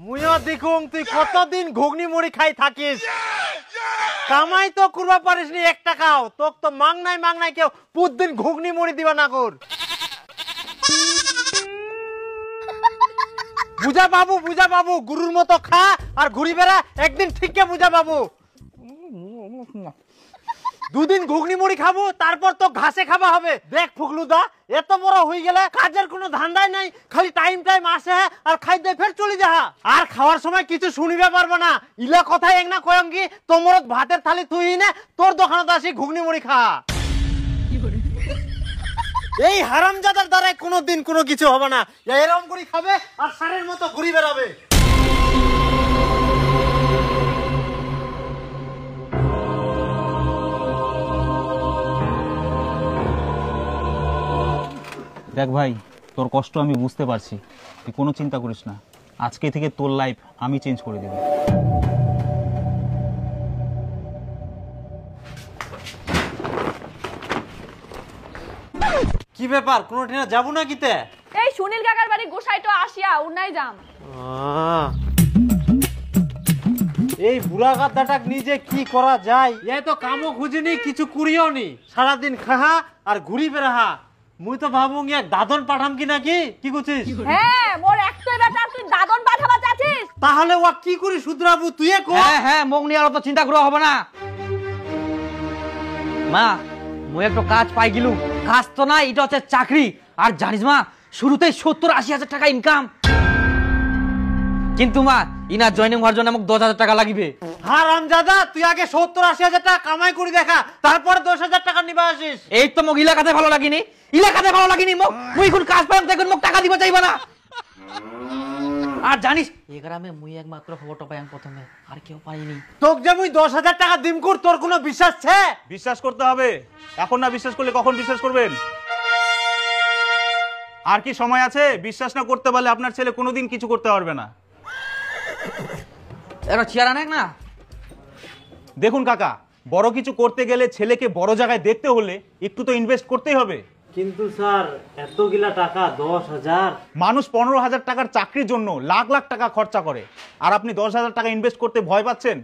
মুইও দেখুং তুই কতদিন ঘুগনি মুড়ি খাই থাকিস। কামাই তো করবা পারিস নি 1 টাকাও, তোক তো মাংনাই কেউ প্রতিদিন ঘুগনি মুড়ি দিবা না কর। বুঝা বাবু গুরুর মতো খা আর ঘুরি বেড়া, একদিন ঠিককে বুঝা বাবু। 2 দিন ঘুগনি মুড়ি খাবো, তারপর তো ঘাসে খাওয়া হবে। দেখ ফুকলুদা, এত বড় হয়ে গেলে কাজের কোনো ধান্দাই নাই, খালি টাইম আসে আর খাইতে ফের চলে যাহা। আর খাওয়ার সময় কিছু শুনিবে পারবো না। ইলা কথা এক না কয়ঙ্গি তোমর ভাতের থালি তুই না তোর দোকানে আসি ঘুগনি মুড়ি খা। এই হারামজাদার দ্বারা কোনোদিন কোনো কিছু হবে না। এরকম করে খাবে আর সারের মতো ঘুরি বেড়াবে। দেখ ভাই, তোর কষ্ট আমি বুঝতে পারছি, তুই কোনো চিন্তা করিস না। আজকে থেকে তোর লাইফ আমি চেঞ্জ করে দেব। কি ব্যাপার, কোনো ঠিনা যাবো না কিতে? এই সুনীল কাকার বাড়ি গোসাইটো আসিয়া উন্নাই যাম। এই বুড়া গাদাটা নিজে কি করা যায়? এ তো কামও খুঁজিনি, কিছু করিও নি, সারাদিন খাহা আর ঘুরি বেড়াহা। মুই তো ভাবুং এক দাদন পাঠাম কি নাকি, কি করছিস? হ্যাঁ, মোর একটাই বেটা, তুই দাদন পাঠাবা চাচ্ছিস? তাহলে ও কি করি শুধরাবু তুই কো? হ্যাঁ মুখ নিয়ে আর তো চিন্তা করা হবে না। মা, মুই একটা কাজ পাই গেলু। কাজ তো না, এটা হচ্ছে চাকরি। আর জানিস মা, শুরুতেই 70-80 হাজার টাকা ইনকাম। কিন্তু মা, ইনা জয়েনিং হওয়ার জন্য আমাকে 10,000 টাকা লাগবে। হারামজাদা, তুই আগে 70-80 হাজার টাকা কামাই করে দেখা, তারপরে 10,000 টাকা নিবা আসিস। এই তো মোক ইলাকাতে ভালো লাগিনি, মুই এখন কাজ পাইম তো এখন মোক টাকা দিবা চাইবা না। আর জানিস, এই গ্রামে মুই একমাত্র খবরটা পাইম প্রথমে, আর কেউ পাইনি। তোক যে মুই 10,000 টাকা দিম কর, তোর কোনো বিশ্বাস ছে? বিশ্বাস করতে হবে, এখন না বিশ্বাস করলে কখন বিশ্বাস করবেন? আর কি সময় আছে? বিশ্বাস না করতে পারলে আপনার ছেলে কোনোদিন কিছু করতে পারবে না। এরা চেয়ার আনেক না। দেখুন কাকা, বড় কিছু করতে গেলে ছেলেকে বড় জায়গায় দেখতে হলে একটু তো ইনভেস্ট করতেই হবে। কিন্তু স্যার, এতগুলা টাকা 10,000? মানুষ 15,000 টাকার চাকরির জন্য লাখ লাখ টাকা খরচা করে, আর আপনি 10,000 টাকা ইনভেস্ট করতে ভয় পাচ্ছেন?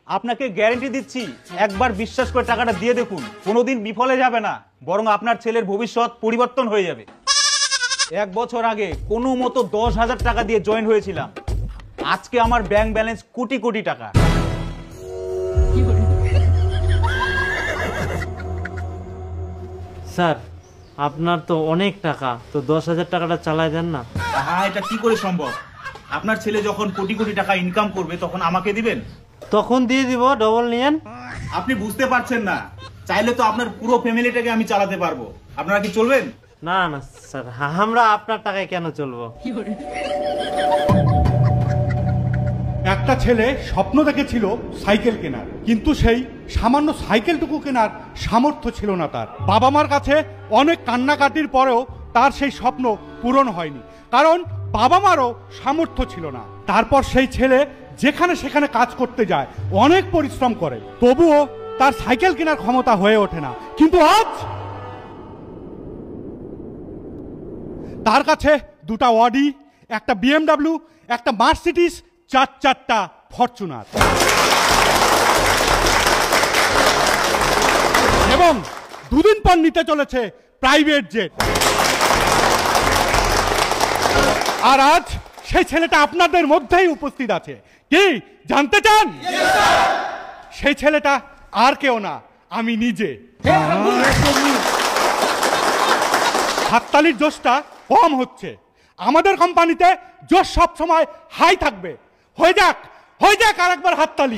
আপনাকে গ্যারান্টি দিচ্ছি, একবার বিশ্বাস করে টাকাটা দিয়ে দেখুন, কোনোদিন বিফলে যাবে না, বরং আপনার ছেলের ভবিষ্যৎ পরিবর্তন হয়ে যাবে। 1 বছর আগে কোনো মতো 10,000 টাকা দিয়ে জয়েন হয়েছিলাম, আজকে আমার ব্যাংক ব্যালেন্স কোটি কোটি টাকা। স্যার, আপনার তো অনেক টাকা, তো 10,000 টাকাটা চালাই দেন না। হ্যাঁ, এটা কি করে সম্ভব? আপনার ছেলে যখন কোটি কোটি টাকা ইনকাম করবে তখন আমাকে দিবেন? তখন দিয়ে দিব, ডবল নিয়েন। আপনি বুঝতে পারছেন না, চাইলে তো আপনার পুরো ফ্যামিলিটাকে আমি চালাতে পারবো। আপনারা কি চলবেন? না না স্যার, আমরা আপনার টাকায় কেন চলবো? একটা ছেলে স্বপ্ন দেখেছিল সাইকেল কেনার, কিন্তু সেই সামান্য সাইকেলটুকু কেনার সামর্থ্য ছিল না তার। বাবা মার কাছে অনেক কান্নাকাটির পরেও তার সেই স্বপ্ন পূরণ হয়নি, কারণ বাবা মারও সামর্থ্য ছিল না। তারপর সেই ছেলে যেখানে সেখানে কাজ করতে যায়, অনেক পরিশ্রম করে, তবুও তার সাইকেল কেনার ক্ষমতা হয়ে ওঠে না। কিন্তু আজ তার কাছে 2টা অডি, একটা BMW, একটা মার্সিডিজ, 4টা ফরচুনার এবং 2 দিন পর নিতে চলেছে প্রাইভেট জেট। আর আজ সেই ছেলেটা আপনাদের মধ্যেই উপস্থিত আছে। কি জানতে চান? সেই ছেলেটা আর কেউ না, আমি নিজে। হাততালির জোশটা কম হচ্ছে। আমাদের কোম্পানিতে জোশ সব সময় হাই থাকবে। হয়ে যাক আর একবার হাততালি।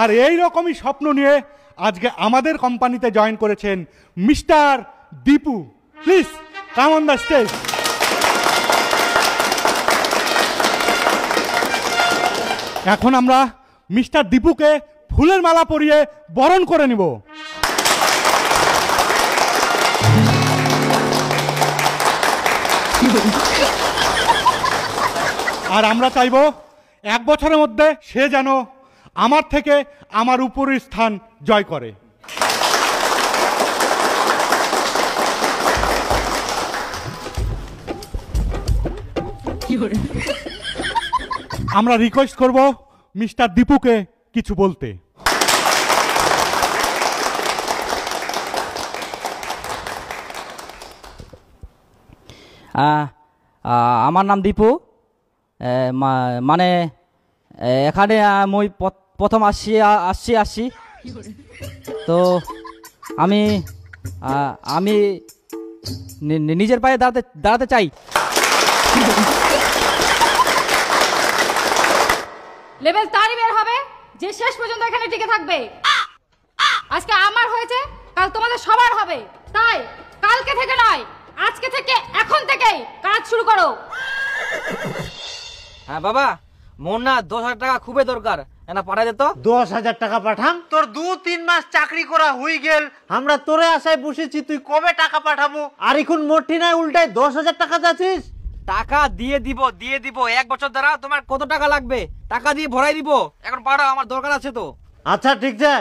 আর এই রকমই স্বপ্ন নিয়ে আজকে আমাদের কোম্পানিতে জয়েন করেছেন mister Dipu. Please come on the stage. এখন আমরা মিস্টার দীপুকে ফুলের মালা পরিয়ে বরণ করে নিব। আর আমরা চাইব 1 বছরের মধ্যে সে যেন আমার থেকে আমার উপরের স্থান জয় করে। আমরা রিকোয়েস্ট করব মিস্টার দীপুকে কিছু বলতে। আমার নাম দীপু। মানে এখানে মই প্রথম আসছি তো আমি আমি নিজের পায়ে দাঁড়াতে চাই। লেভেল তারই বের হবে যে শেষ পর্যন্ত এখানে টিকে থাকবে। আজকে আমার হয়েছে, কাল তোমাদের সবার হবে। তাই কালকে থেকে নয়, আজকে থেকে, এখন থেকেই কাজ শুরু করো। হ্যাঁ বাবা, মোর না 10,000 টাকা খুবই দরকার, এনা পাঠাই দে তো। 10,000 টাকা পাঠাম? তোর 2-3 মাস চাকরি করা হয়ে গেল, আমরা তোরে আশায় বসেছি, তুই কবে টাকা পাঠাবো? আর এখন মোটি নাই, উল্টায় 10,000 টাকা যাচ্ছিস। টাকা দিয়ে দিব 1 বছর দ্বারা। তোমার কত টাকা লাগবে টাকা দিয়ে ভরাই দিব, এখন পাঠাও, আমার দরকার আছে তো। আচ্ছা ঠিক আছে,